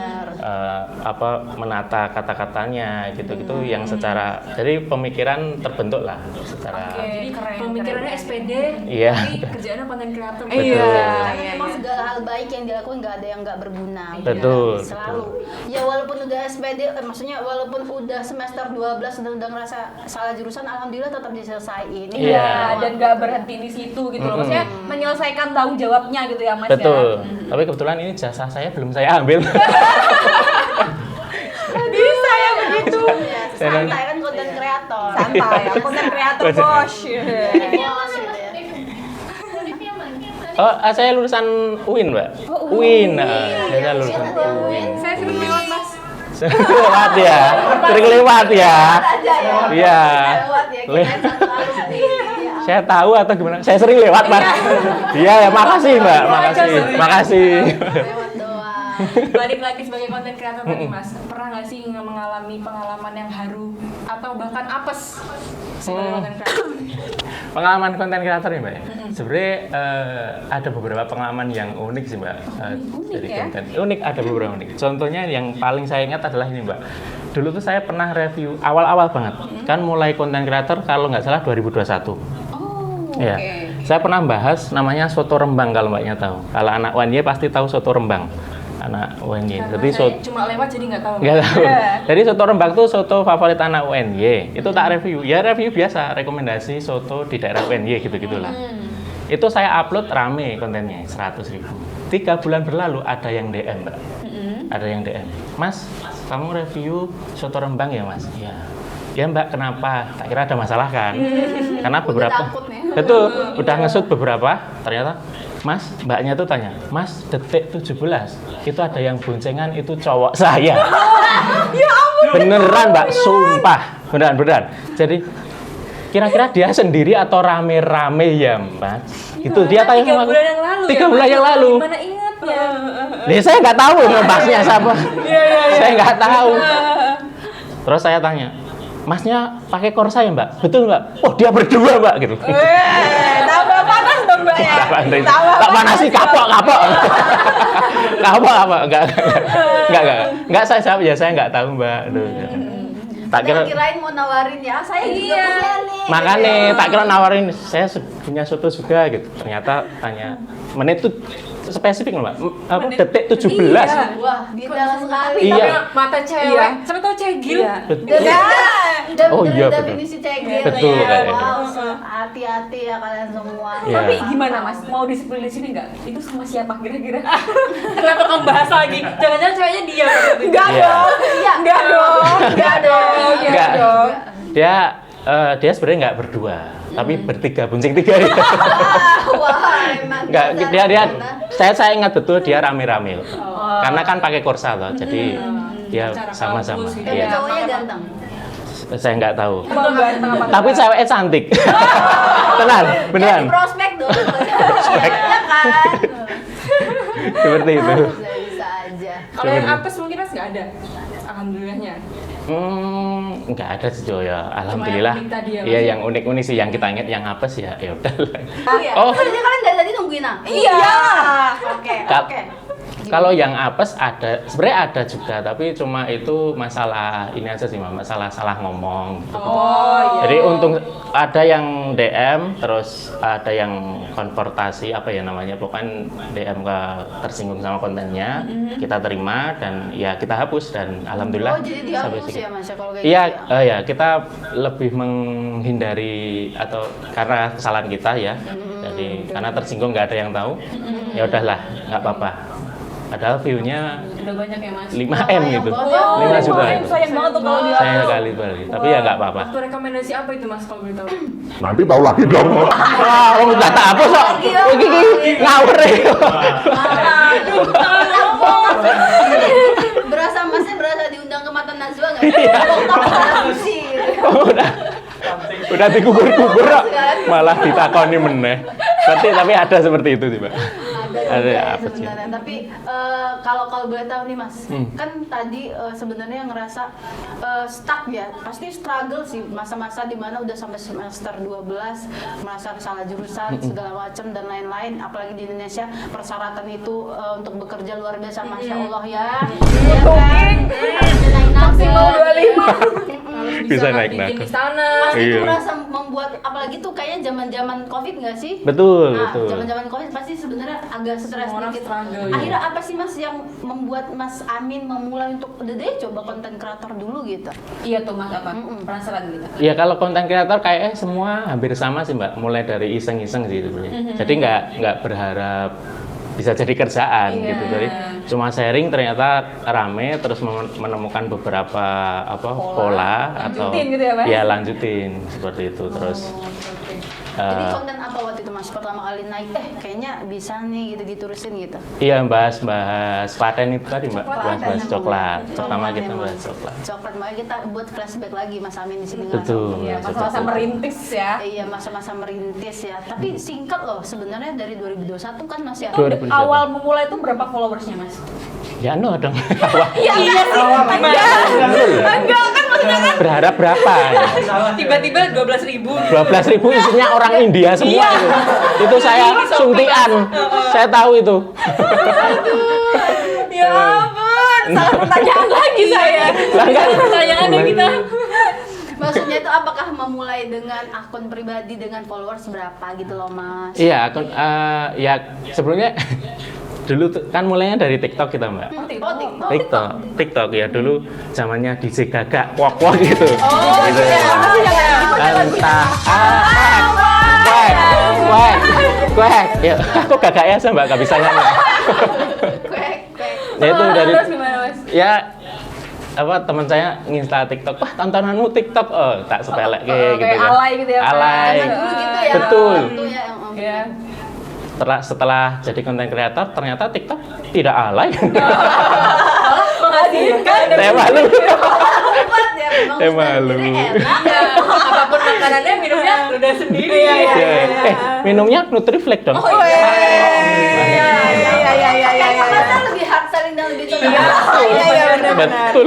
menata kata-katanya gitu-gitu yang secara jadi pemikiran terbentuk lah secara Jadi pemikirannya SPD, Iya. tapi kerjaannya konten kreator. Betul. Tapi memang segala hal baik yang dilakukan nggak ada yang nggak berguna. Betul, Selalu. Ya walaupun udah SPD, maksudnya walaupun udah semester 12 udah ngerasa salah jurusan, alhamdulillah tetap diselesaiin. Iya. Dan nggak berhenti di situ gitu loh. Maksudnya menyelesaikan tanggung jawabnya gitu ya, Mas. Betul. Ya? Tapi kebetulan ini jasa saya belum saya ambil. Bisa ya begitu. Ya, santai kan konten kreator. Santai ya, konten kreator bos. Bos gitu ya. Oh, saya lulusan UIN, Mbak. UIN. Saya lulusan UIN. Saya sering lewat Mas. Lewat ya. Sering lewat ya. Aja ya. Iya. Lewat ya, kirain satu alumni. Ya. Saya tahu atau gimana? Saya sering lewat, Mas. Iya, ya makasih, Mbak. Makasih. Lewat doang. Balik lagi sebagai konten kreator tadi Mas. Pernah nggak sih mengalami pengalaman yang haru atau bahkan apes sebagai konten kreator? Pengalaman konten kreator ya, Mbak. Sebenarnya ada beberapa pengalaman yang unik sih, Mbak. Dari ya? konten. Unik, ada beberapa unik. Contohnya yang paling saya ingat adalah ini, Mbak. Dulu tuh saya pernah review awal-awal banget. Kan mulai konten kreator kalau nggak salah 2021. Ya, saya pernah bahas namanya soto Rembang kalau mbaknya tahu. Kalau anak UNY pasti tahu soto Rembang. Anak UNY. Jadi Saya cuma lewat jadi nggak tahu. nggak tahu. Jadi soto Rembang tuh soto favorit anak UNY. Itu tak review. Ya review biasa, rekomendasi soto di daerah UNY gitu-gitulah. Itu saya upload rame kontennya 100.000. 3 bulan berlalu ada yang DM, Mbak. Ada yang DM. Mas, kamu review soto Rembang ya, Mas? Iya. Ya Mbak, kenapa? Tak kira ada masalah kan? Karena beberapa takut nih. betul udah ngesut beberapa, ternyata Mas, mbaknya tuh tanya, Mas, detik 17 itu ada yang boncengan itu cowok saya. Ya ampun. Beneran mbak, sumpah, beneran. Jadi kira-kira dia sendiri atau rame-rame ya mbak? Itu dia tanya 3 sama aku. bulan yang lalu 3 ya, bulan Mas? yang lalu. Gimana ingatnya? Saya nggak tahu ngebahasnya siapa. Saya nggak tahu. Terus saya tanya, Masnya pakai Corsa ya mbak? Betul mbak? Oh dia berdua mbak gitu. Tambah panas dong mbak ya. Tak panas sih kapok. Kapok. Enggak saya jawab ya saya nggak tahu mbak. Aduh. Tak kira Kirain mau nawarin ya, saya juga punya nih. makanya tak kira nawarin saya punya soto juga gitu. Ternyata tanya menit itu spesifik loh mbak. Apa detik 17. Iya. Wah, detail sekali. Iya. Tapi mata cewek, Iya. siapa tahu cegil. Iya. Betul. Dan Oh, iya, betul. definisi cegil Betul, ya. kayaknya. Wow, hati-hati ya kalian semua. Iya. Tapi gimana mas? Mau disebut di sini nggak? Itu sama siapa kira-kira? Kenapa kamu bahas lagi? Jangan-jangan ceweknya dia. Enggak Iya. dong. Iya. Enggak dong. Enggak dong. Enggak. dong. Dia sebenarnya nggak berdua, tapi bertiga, bonceng 3 ya. Wah, emang. Enggak, dasar dia kita. saya ingat betul dia rame-rame loh. Karena kan pakai Corsa loh, jadi dia Cara sama-sama. bagus gitu. Tapi Iya. cowoknya ganteng. Saya nggak tahu. Mau ganteng apa? Tapi ceweknya cantik. Tenang, beneran. Jadi prospek dong. Ya kan? Seperti itu. Bisa aja. Kalau yang apes mungkin mas nggak ada. Alhamdulillahnya. Nggak ada sih Jo ya. Alhamdulillah. Cuma yang unik tadi ya, Iya, Mas? yang unik-unik sih yang kita ingat yang apes ya. Ya udah. Iya. Oh. Sebenarnya kalian dari tadi nungguin aku. Iya. Oke, Kal- oke. Kalau yang apes ada, sebenarnya ada juga, tapi cuma itu masalah ini aja sih, Mbak, masalah salah ngomong. Gitu. Oh iya. Jadi untung ada yang DM, terus ada yang konfrontasi apa ya namanya, pokoknya DM ke tersinggung sama kontennya, kita terima dan ya kita hapus dan alhamdulillah. Oh, jadi sampai dihapus segitu. ya Mas ya kalau kayak Iya, gitu ya? ya kita lebih menghindari atau karena kesalahan kita ya, jadi karena tersinggung nggak ada yang tahu, ya udahlah nggak apa-apa. Padahal view-nya Udah banyak ya mas. 5M gitu, Oh, 5 juta. Sayang banget tuh kalau dia. Saya kali balik, tapi ya nggak apa-apa. Waktu rekomendasi apa itu mas kalau boleh tahu? Nanti tahu lagi dong. Wah, oh nggak tak apa kok. Iki ngawur ya. Berasa Masnya berasa diundang ke Mata Najwa nggak? Iya. Udah dikubur-kubur kok. Malah ditakoni meneh. Tapi ada seperti itu sih, Mbak. Ada Ada ya apa sih? sebenarnya. Tapi kalau boleh tahu nih Mas, kan tadi sebenarnya ngerasa stuck ya, pasti struggle sih masa-masa dimana udah sampai semester 12 merasa salah jurusan segala macam dan lain-lain. Apalagi di Indonesia persyaratan itu untuk bekerja luar biasa, masya Allah ya. Iya kan? Naik Maksimal 25. Bisa naik bikin naga. di sana. Pasti itu Iya. merasa membuat, apalagi tuh kayaknya zaman-zaman Covid nggak sih? Betul, Nah, betul. zaman-zaman Covid pasti sebenarnya agak stres Semua orang dikit. struggle, iya. Akhirnya apa sih Mas yang membuat Mas Amin memulai untuk udah deh coba konten kreator dulu gitu? Iya tuh mas apa? Penasaran gitu. Ya kalau konten kreator kayaknya semua hampir sama sih Mbak, mulai dari iseng-iseng sih sebenarnya. Jadi nggak berharap bisa jadi kerjaan gitu. Jadi cuma sharing ternyata rame terus menemukan beberapa pola atau Lanjutin gitu ya, Mas? ya lanjutin seperti itu terus. Jadi konten apa waktu itu Mas pertama kali naik? Kayaknya bisa nih gitu diturusin gitu. Iya bahas paten itu tadi Mbak, bahas Coklat. coklat. Pertama Coklat kita emang. bahas coklat. Coklat, makanya kita buat flashback lagi Mas Amin di sini. Betul. Iya, seperti masa-masa itu. merintis ya. Iya, masa-masa merintis ya. Tapi singkat loh sebenarnya dari 2021 kan Mas ya. Dua- 2021. Awal memulai itu berapa followersnya mas? Ya no dong. Iya sih. Enggak kan maksudnya kan. Berharap berapa? Tiba-tiba 12.000. 12.000 isinya orang India semua Iya. itu. Itu saya suntikan. Saya tahu itu. Ya ampun, salah pertanyaan lagi saya. Pertanyaan yang kita. Maksudnya itu apakah memulai dengan akun pribadi dengan followers berapa gitu loh Mas? Iya, ya sebelumnya dulu kan mulainya dari TikTok kita Mbak. Oh, TikTok. TikTok ya dulu zamannya DJ Gaga, wok gitu. Gitu. Entah kuek. Ya, aku Gaga ya Mbak, gak bisa nyanyi. Kwek. Ya itu dari Terus gimana mas? ya teman saya nginstal TikTok, wah tontonanmu TikTok, oh tak sepelek gitu kayak kan. alay gitu ya, Pak. Alay. Zaman dulu gitu ya. Betul. Waktu ya, Iya. Setelah jadi konten kreator, ternyata TikTok tidak alay. Menghasilkan. Saya malu. Hebat ya, memang Saya Ustaz malu. sendiri enak. Iya, apapun makanannya minumnya udah sendiri. Iya, iya, Ya, minumnya Nutriflex dong. Oh iya. Kayaknya masa lebih hard selling dan lebih cepat. Iya, benar-benar. Betul.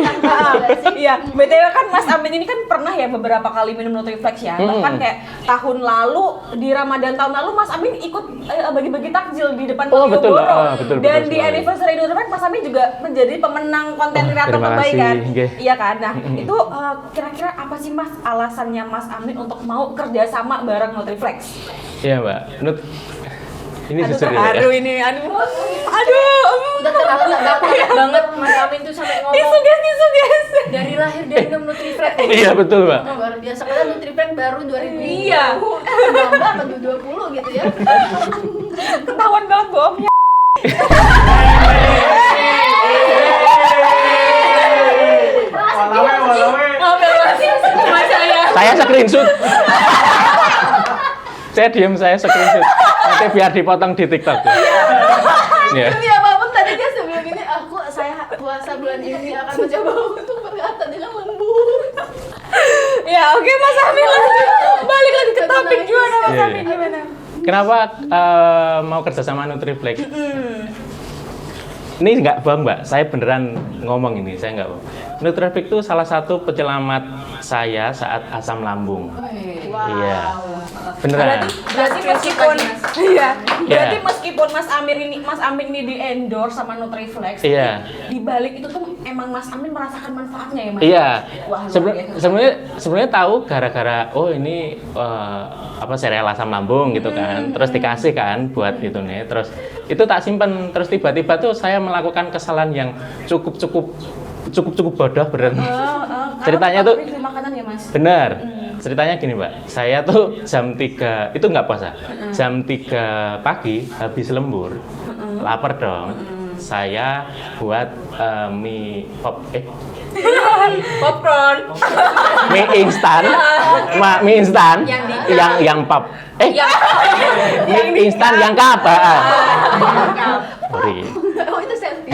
Iya, BTW kan Mas Amin ini kan pernah ya beberapa kali minum Nutriflex ya. Bahkan kayak tahun lalu di Ramadan tahun lalu Mas Amin ikut bagi-bagi takjil di depan Oh, betul. Malioboro. Betul, Dan betul di sekali. anniversary Nutriflex Mas Amin juga menjadi pemenang konten kreator terima terbaik kasih, kan. nggih. Iya kan? Nah, itu kira-kira apa sih Mas alasannya Mas Amin untuk mau kerjasama bareng Nutriflex? Iya, Mbak. Ini Aduh, jujur terharu ya. ini. Aduh. Udah terlalu nggak Banyak banget Mas Amin tuh sampai ngomong Tisu guys. dari lahir dia minum Nutriflex. Iya, betul, Mbak. luar biasa karena Nutriflex baru 2000. Iya. 19 atau 20 gitu ya. Ketahuan banget bohongnya. Saya screenshot. Saya diam, saya screenshot. Nanti biar dipotong di TikTok. Iya. Demi apapun tadi dia sebelum ini saya puasa bulan ini akan mencoba untuk berkata dengan lembut. Ya oke Mas Amin lanjut. Balik lagi ke topik gimana Mas Iya, Amin iya. gimana? Kenapa mau kerja sama Nutriflex? Ini nggak bohong, Mbak. Saya beneran ngomong ini, saya nggak bohong. Nutriflex itu salah satu penyelamat saya saat asam lambung. Iya. Beneran. Berarti meskipun berarti meskipun Mas Amin ini di endorse sama Nutriflex, Iya. di balik itu tuh emang Mas Amin merasakan manfaatnya ya Mas? Iya. Wah, luar biasa. Sebenarnya tahu gara-gara ini serial asam lambung gitu kan. Terus dikasih kan buat itu nih. Terus itu tak simpen. Terus tiba-tiba tuh saya melakukan kesalahan yang cukup bodoh beneran. Ceritanya tuh makanan ya Mas. bener. Ceritanya gini, Mbak. Saya tuh jam 3 itu nggak puasa. Jam 3 pagi habis lembur. Lapar dong. Saya buat mie Popcorn. mie instan, mie instan yang pop, mie instan yang apa? Sorry. Oh itu selfie.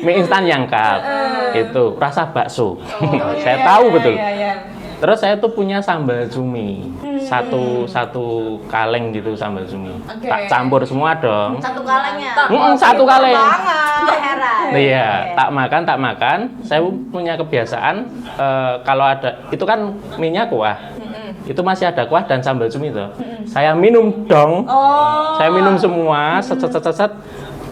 Mie instan yang cup itu rasa bakso. Saya tahu betul. Terus saya tuh punya sambal cumi, satu kaleng gitu sambal cumi. Tak campur semua dong. Satu kalengnya. Satu kaleng. Nggak heran. Iya, tak makan. Saya punya kebiasaan kalau ada itu kan minyak kuah. Itu masih ada kuah dan sambal cumi itu. Saya minum dong. Saya minum semua, set.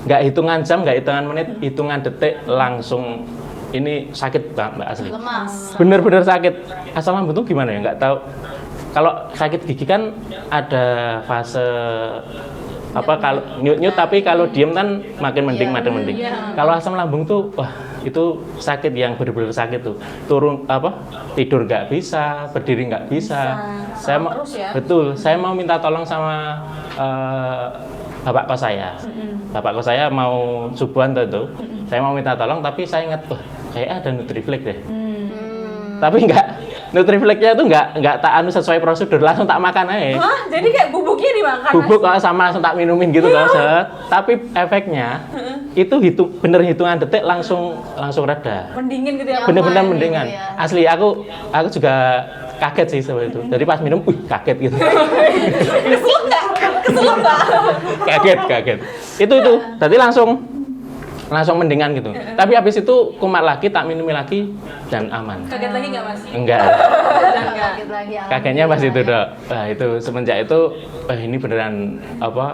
Nggak hitungan jam, nggak hitungan menit, hitungan detik langsung ini sakit banget Mbak asli. Lemas. Bener-bener sakit. Asam lambung tuh gimana ya? Nggak tahu. Kalau sakit gigi kan ada fase kalau nyut tapi kalau diem kan makin mending. Kalau asam lambung tuh wah itu sakit yang benar-benar sakit tuh. Tidur nggak bisa, berdiri nggak bisa. Saya mau betul, saya mau minta tolong sama bapak kos saya. Bapak kos saya mau subuhan tuh. Saya mau minta tolong tapi saya ingat kayak ada Nutriflex deh. Tapi Nutriflex-nya tuh nggak tak sesuai prosedur, langsung tak makan aja. Hah? Jadi kayak bubuknya dimakan? Bubuk sama langsung tak minumin gitu kan, Tapi efeknya itu bener hitungan detik langsung reda. Mendingin gitu ya? Bener-bener Nyaman mendingan. gitu ya. Asli aku juga kaget sih seperti itu. Jadi pas minum, kaget gitu. Kesel nggak? kaget. Itu. Tadi langsung mendingan gitu. Tapi habis itu kumat lagi, tak minumi lagi dan aman. Kaget lagi nggak Mas? Enggak. Sakit lagi. Kagetnya pas itu dok. Nah itu semenjak itu ini beneran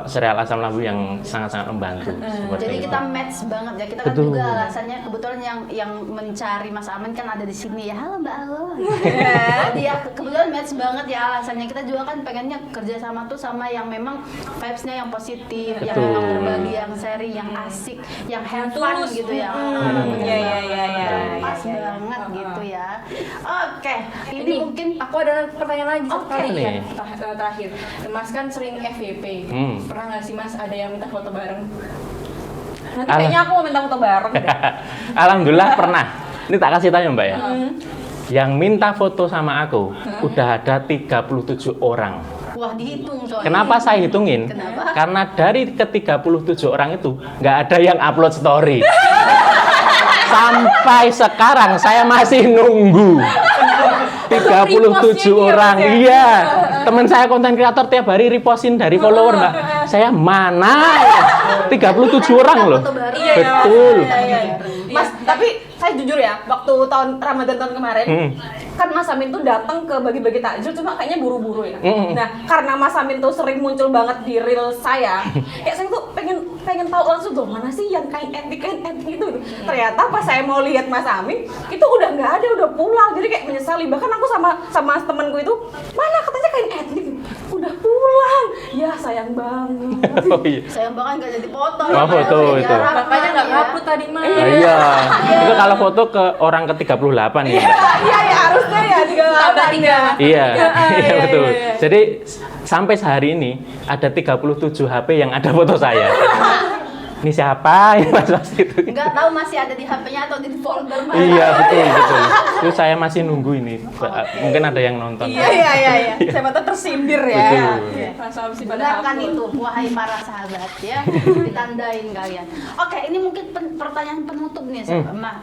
serial asam lambung yang sangat-sangat membantu. Jadi itu. kita match banget ya. Kita kan Betul. juga alasannya kebetulan yang mencari Mas Amin kan ada di sini ya. Halo Mbak Alo. Jadi ya kebetulan match banget ya alasannya. Kita juga kan pengennya kerja sama tuh sama yang memang vibes-nya yang positif, yang Betul. memang berbagi, yang sharing, yang asik, yang have fun Tulus. gitu ya. Iya. Pas banget gitu ya. Oke, ini mungkin Aku ada pertanyaan lagi satu Oke. kali Nih. ya, terakhir. Mas kan sering FYP. Pernah nggak sih Mas ada yang minta foto bareng? Nanti kayaknya aku mau minta foto bareng deh. Alhamdulillah pernah. Ini tak kasih tanya Mbak ya. Yang minta foto sama aku udah ada 37 orang. Wah, dihitung soalnya. Kenapa saya hitungin? Kenapa? Karena dari ke-37 orang itu nggak ada yang upload story. Sampai sekarang saya masih nunggu. 37 orang, iya. Teman saya konten kreator tiap hari repostin dari follower Mbak. Saya mana? 37 orang loh. Iya, Betul. iya. Mas, tapi saya jujur ya, waktu tahun Ramadan tahun kemarin, kan Mas Amin tuh datang ke bagi-bagi takjil, cuma kayaknya buru-buru ya. Nah, karena Mas Amin tuh sering muncul banget di reel saya, kayak saya tuh pengen tahu langsung tuh mana sih yang kain etik itu. Ternyata pas saya mau lihat Mas Amin, itu udah nggak ada, udah pulang. Jadi kayak menyesali. Bahkan aku sama temanku itu, mana katanya kain etnik, udah pulang. Ya sayang banget. Oh iya. Sayang banget nggak jadi foto. Oh, foto itu. Makanya nggak ngupload tadi mah. Iya. Itu kalau foto ke orang ke-38 ya. Mbak. Iya, harusnya ya juga Iya, iya betul. Jadi sampai sehari ini ada 37 HP yang ada foto saya. Ini siapa ya mas itu? Nggak tahu masih ada di HP-nya atau di folder mana. Iya betul. Itu saya masih nunggu ini. Mungkin ada yang nonton. Iya. Siapa tuh tersindir ya. Betul. Masa sih Benarkan itu, wahai para sahabat ya, ditandain kalian. Oke, ini mungkin pertanyaan penutup nih,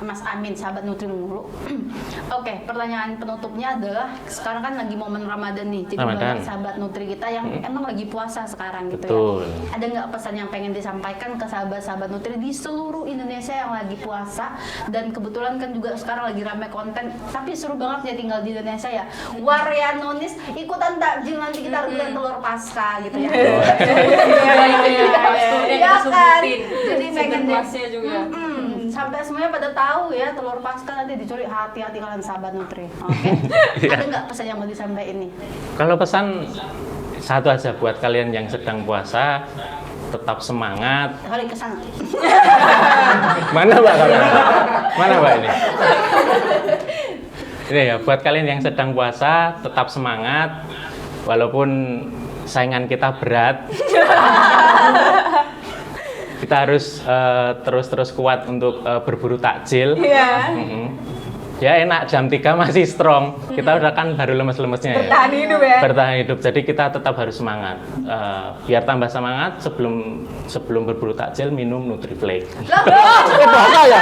Mas Amin, sahabat Nutri mulu. Oke, pertanyaan penutupnya adalah sekarang kan lagi momen Ramadan nih, jadi Ramadan. banyak sahabat Nutri kita yang emang lagi puasa sekarang gitu Betul. ya. Ada nggak pesan yang pengen disampaikan ke sahabat-sahabat Nutri di seluruh Indonesia yang lagi puasa, dan kebetulan kan juga sekarang lagi rame konten, tapi seru banget ya tinggal di Indonesia ya. Waryanonis ikutan takjil, nanti kita harus bikin telur pasca gitu ya. Iya kan. Jadi pengen deh. juga. Sampai semuanya pada tahu ya telur pasca nanti dicuri, hati-hati kalian sahabat Nutri. Oke. Ada nggak pesan yang mau disampaikan ini? Kalau pesan satu aja buat kalian yang sedang puasa, tetap semangat. Kali ke sana. Mana Mbak? Mana Mbak ini? Ini ya, buat kalian yang sedang puasa, tetap semangat. Walaupun saingan kita berat, kita harus terus kuat untuk berburu takjil. Iya. Ya enak, jam 3 masih strong. Kita udah kan baru lemes-lemesnya ya. Bertahan hidup ya. Bertahan hidup. Jadi kita tetap harus semangat. Biar tambah semangat, sebelum berburu takjil minum Nutriflake. Itu apa ya?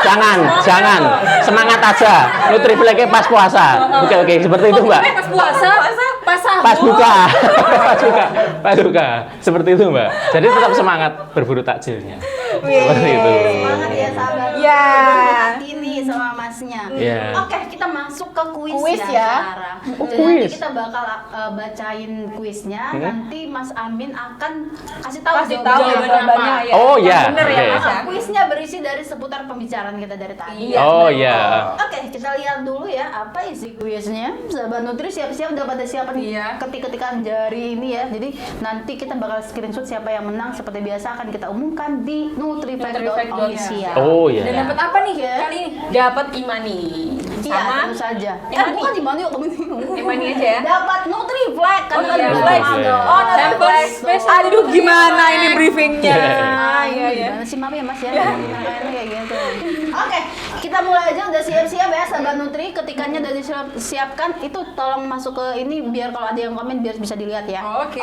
Jangan. Semangat aja. Nutriflake pas puasa. Oke, seperti itu, Mbak. Pas puasa, pas sahur. Pas buka. Seperti itu, Mbak. Jadi tetap semangat berburu takjilnya. Seperti itu. Semangat ya sahabat. Iya. Ini sama masnya. Iya. Oke, kita masuk ke Kuis ya ya. sekarang. Jadi kuis. nanti kita bakal bacain kuisnya. Nanti Mas Amin akan kasih tahu jawabannya ya. Oh ya. Bener ya, Oke. Mas ya? Kuisnya berisi dari seputar pembicaraan kita dari tadi. Iya. Oh ya. Oke, kita lihat dulu ya apa isi kuisnya. Sahabat Nutri siap-siap, udah pada siap nih. Iya. Ketik-ketikan jari ini ya. Jadi nanti kita bakal screenshot siapa yang menang. Seperti biasa akan kita umumkan di nutrifact.official. Oh ya. Dan dapat apa nih Oke. kali ini? Dapat Imani. Iya, Sama tentu saja. Imani. Bukan di mana yuk, Imani aja ya. Dapat Nutriflag kan Oh, tadi iya, udah Nutriflag. kenal dong. Oh, Sampel spesial. Aduh, gimana ini briefingnya? Iya, gimana sih maaf ya Mas ya. Kayaknya kayak gitu. Oke, kita mulai aja, udah siap-siap ya sahabat Nutri. Ketikannya udah disiapkan, itu tolong masuk ke ini biar kalau ada yang komen biar bisa dilihat ya. Oke.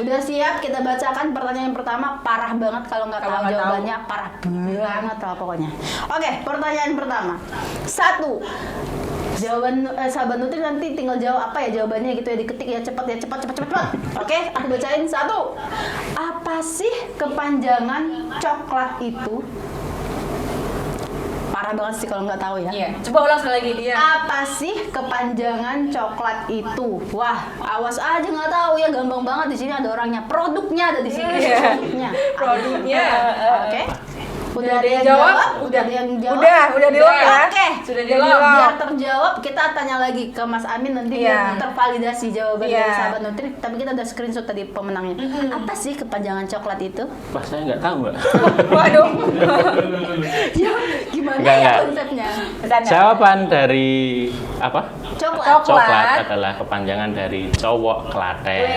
Udah siap, kita bacakan pertanyaan yang pertama. Parah banget kalau nggak Kalau tahu nggak tahu. jawabannya, parah banget lah pokoknya. Oke, pertanyaan pertama. 1. Jawaban sahabat Nutri nanti tinggal jawab apa ya jawabannya gitu ya, diketik ya, cepat. Oke, aku bacain. 1. Apa sih kepanjangan coklat itu? Parah banget sih kalau nggak tahu ya. Iya. Coba ulang sekali lagi dia. Apa sih kepanjangan coklat itu? Wah, awas aja nggak tahu ya, gampang banget. Di sini ada orangnya, produknya ada di sini. Produknya. Oke. Udah Udah ada yang dijawab? jawab? Udah ada yang jawab? Udah di lock ya. Oke. Sudah Jadi dijawab. biar terjawab, kita tanya lagi ke Mas Amin nanti Iya. biar tervalidasi jawaban Iya. dari sahabat Nutri. Tapi kita udah screenshot tadi pemenangnya. Apa sih kepanjangan coklat itu? Wah, saya nggak tahu, Mbak. Waduh. Ya, gimana Enggak, ya enggak. konsepnya? Jawaban dari apa? Coklat. Coklat adalah kepanjangan dari cowok Klaten.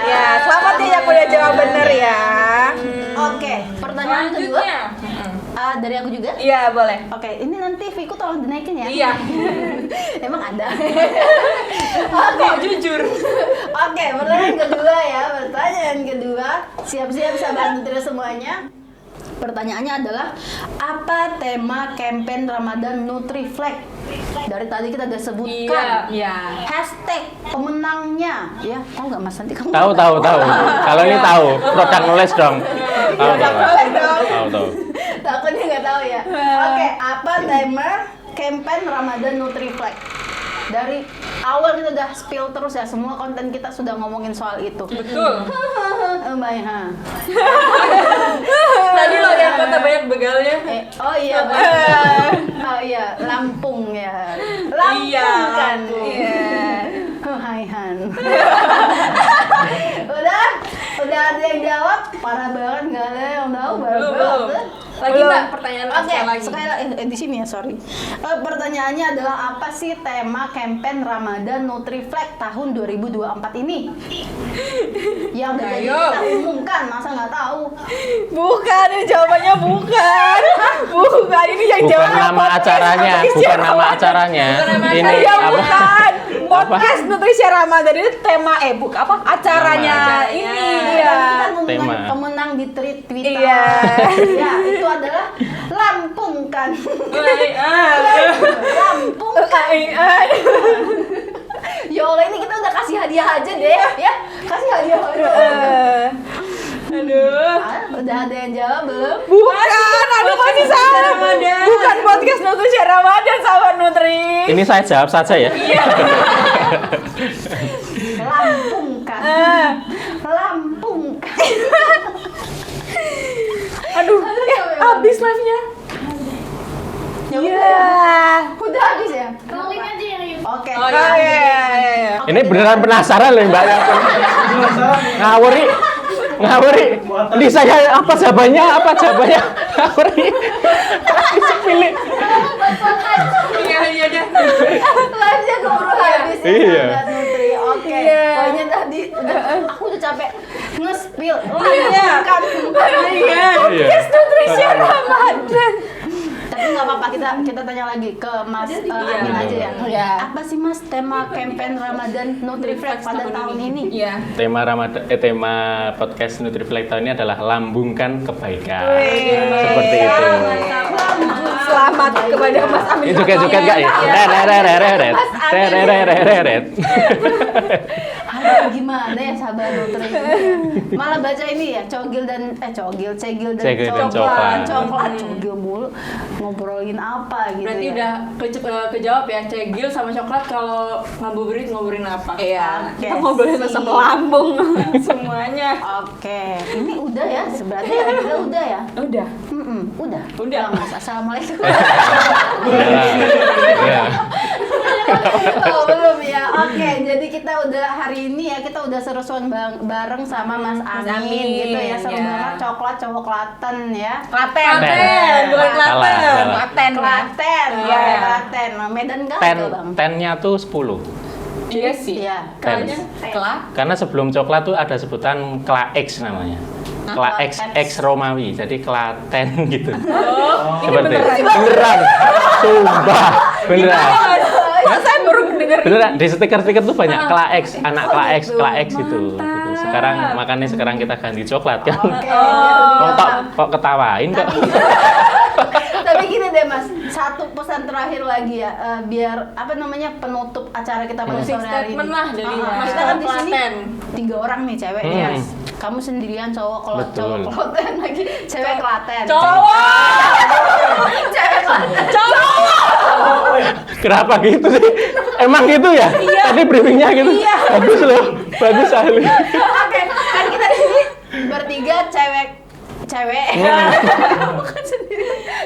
Ya, selamat ya yang udah jawab bener ya. Oke, pertanyaan kedua. Dari aku juga? Iya, boleh. Oke, ini nanti Viku tolong dinaikin ya. Iya. Emang ada. Kok jujur? Oke, pertanyaan kedua ya. Pertanyaan kedua. Siap-siap sahabat Nutri semuanya. Pertanyaannya adalah apa tema campaign Ramadan Nutriflex? Dari tadi kita udah sebutkan. Iya. Hashtag pemenangnya, ya tahu nggak Mas nanti kamu? Tahu. Kalau ini tahu, produk knowledge dong. Tahu. Takutnya nggak tahu ya. Oke, apa tema campaign Ramadan Nutriflex? Dari awal kita udah spill terus ya, semua konten kita sudah ngomongin soal itu. Betul. Mbak ha. Tadi lo yang kata banyak begalnya. Oh iya, benar. Oh iya, Lampung ya. Lampung Iya, kan. Lampung. Iya. Hai Han. Udah ada yang jawab. Parah banget, nggak ada yang tahu. Belum. Lagi Mbak, pertanyaan Oke, sekali lagi. sekali lagi di sini ya, sorry. Pertanyaannya adalah apa sih tema campaign Ramadan Nutriflex tahun 2024 ini? Yang udah jadi Ayo. kita umumkan, masa nggak tahu? Bukan, ini jawabannya bukan. Bukan, ini yang Bukan jawab nama acaranya, bukan nama acaranya. Ini Iya, apa? bukan. Podcast Nutrisi Ramadan ini tema acaranya Nama ini. Iya. Iya. Kita Tema. pemenang di Twitter. Iya. Ya, itu adalah Lampung kan. Iya. Lampung kan. Ya Allah, ini kita udah kasih hadiah aja deh ya. Kasih hadiah aja. Aduh. Udah ada yang jawab belum? Bukan, aduh masih salah. Ramadan. Bukan podcast Nutrisi Ramadan, sahabat Nutri. Ini saya jawab saja ya. Lampung kan. Lampung kan. Aduh, habis live-nya. Iya. Udah habis ya? Oke. Oh, Oh iya. Ini beneran penasaran loh Mbak. Ngawuri. Ini saya apa jawabannya? Ngawuri. Sepilih. Iya deh. Live-nya keburu habis ya, Iya. sahabat Nutri. Oke. Iya. Pokoknya tadi aku udah capek nge-spill. Iya. Kan. Iya. Podcast Nutrisi Ramadan. Tapi nggak apa-apa, kita tanya lagi ke Mas Amin aja ya. Iya. Apa sih Mas tema campaign Ramadan Nutriflex pada tahun ini? Iya. Tema podcast Nutriflex tahun ini adalah lambungkan kebaikan. Wih. Seperti itu. Selamat kepada Mas Amin. Ini juga nggak ya? Reret. Aduh, gimana ya sahabat Nutri? Malah baca ini ya, cegil dan Cegil dan coklat. Cogil mulu. Ngobrolin apa gitu. Berarti ya. udah kejawab ya, cegil sama coklat. Kalau ngabuburit ngobrolin apa? Iya, Oke, kita ngobrolin sip. sama lambung semuanya. Oke, ini udah ya, sebenarnya kita udah ya. Udah. Udah. Udah. Mas, assalamualaikum. Ya. Oh, belum ya. Oke, jadi kita udah hari ini ya, kita udah seru-seruan bareng sama Mas Amin gitu ya. Seru ya. banget, coklatan ya. Klaten. Bukan Klaten. Salah. Klaten. Klaten, Iya. ya Klaten. Medan gagal bang. Tennya tuh 10. Iya sih. Iya. Kayaknya Kla. Karena sebelum coklat tuh ada sebutan Kla X namanya. Kla X X Romawi, jadi Klaten gitu. Seperti beneran. Sumpah, beneran. Saya baru dengar. Beneran di stiker-stiker tuh banyak Kla X, anak Kla X gitu. Sekarang makanya kita ganti coklat kan. Kok ketawain kok. Tapi gini deh Mas, satu pesan terakhir lagi ya, biar apa namanya penutup acara kita pada Closing sore hari ini. statement lah dari Mas Kita kan di sini Klaten. 3 orang nih cewek ya. Kamu sendirian cowok, kalau Betul. cowok Klaten lagi, cewek Klaten. Cewek Klaten. Kenapa gitu sih? Emang gitu ya? Tadi briefingnya gitu. Bagus loh, bagus ahli. Oke, kan kita di sini bertiga cewek. Bukan sendiri.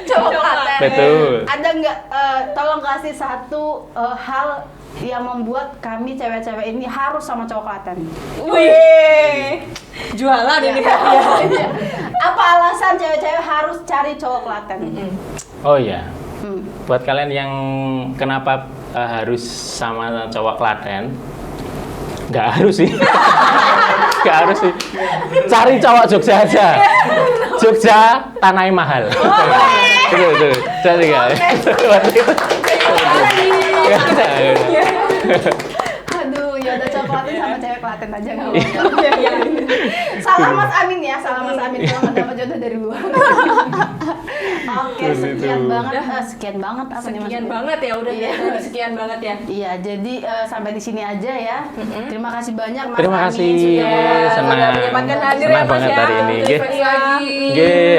Cowok Klaten. Betul. Ada nggak tolong kasih satu hal yang membuat kami cewek-cewek ini harus sama cowok Klaten? Wih. Jualan ini Kak. Iya. Apa alasan cewek-cewek harus cari cowok Klaten? Oh iya. Buat kalian yang kenapa harus sama cowok Klaten? Nggak harus sih. Nggak harus sih. Cari cowok Jogja aja. Jogja tanahnya mahal. Itu. Jadi kan. Aduh, ya udah coklatnya sama cewek Klaten aja nggak apa-apa. Salah Mas Amin ya, salah Mas Amin kalau nggak dapat jodoh dari luar. Oke, sekian banget apa nih Mas? Sekian banget ya udah. Iya. Sekian banget ya. Iya, jadi sampai di sini aja ya. Terima kasih banyak Mas Terima kasih. Amin sudah Senang. menyempatkan hadir ya, Senang Mas, banget ya. hari ini. Nggih. Lagi. Nggih.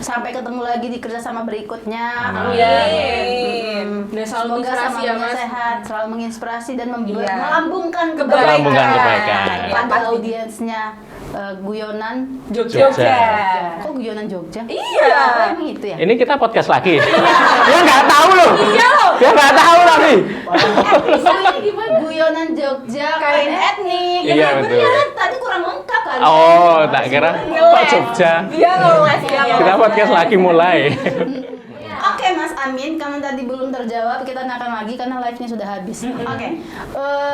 Sampai ketemu lagi di kerjasama berikutnya. Amin. Dan selalu Semoga menginspirasi ya, semuanya Mas. sehat, selalu menginspirasi dan Iya. melambungkan Melambungkan kebaikan. pada audiensnya guyonan Jogja. Kok guyonan Jogja? Iya. Oh, emang itu ya? Ini kita podcast lagi. Dia nggak tahu loh. Iya loh. Dia nggak tahu lagi. Ini gimana? Guyonan Jogja, kain etnik. Iya, betul. Kan tadi kurang lengkap kan? Oh, tak kira Pak Jogja. Dia ngeles ya. Kita podcast lagi mulai. Oke Mas Amin, karena tadi belum terjawab, kita akan lagi karena live-nya sudah habis. Oke,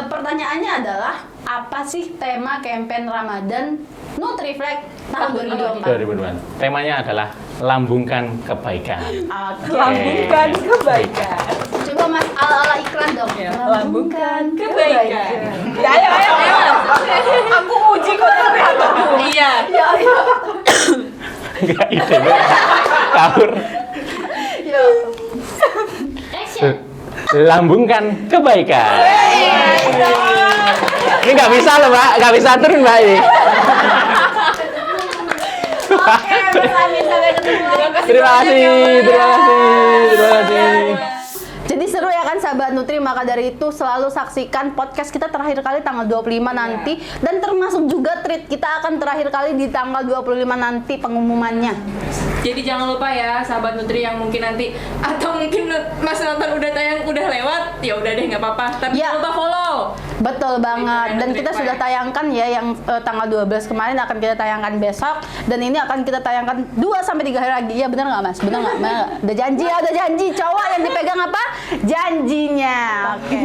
pertanyaannya adalah apa sih tema campaign Ramadan Nutriflex tahun 2024? 2002. Temanya adalah lambungkan kebaikan. Oke. Lambungkan kebaikan. Coba Mas ala-ala iklan dong. Ya, Lambungkan kebaikan. Ya, ayo. Aku uji kok aku. Iya. Ya, ya. Enggak ide. Kabur. Ya. Lambungkan kebaikan. Ini nggak bisa loh, Mbak. Nggak bisa turun, Mbak. Ini. Oke, Mas Amin, sampai ketemu lagi. Terima kasih. Jadi seru ya kan sahabat Nutri, maka dari itu selalu saksikan podcast kita terakhir kali tanggal 25 nanti, dan termasuk juga treat kita akan terakhir kali di tanggal 25 nanti pengumumannya. Jadi jangan lupa ya sahabat Nutri yang mungkin nanti atau mungkin Mas nonton udah tayang udah lewat, ya udah deh nggak apa-apa. Tapi Ya. jangan lupa follow. Betul banget, dan kita sudah tayangkan ya yang tanggal 12 kemarin akan kita tayangkan besok, dan ini akan kita tayangkan 2-3 hari lagi. Ya benar nggak Mas? Benar nggak? Udah janji ya, udah janji. Cowok yang dipegang apa? Janjinya. Oke.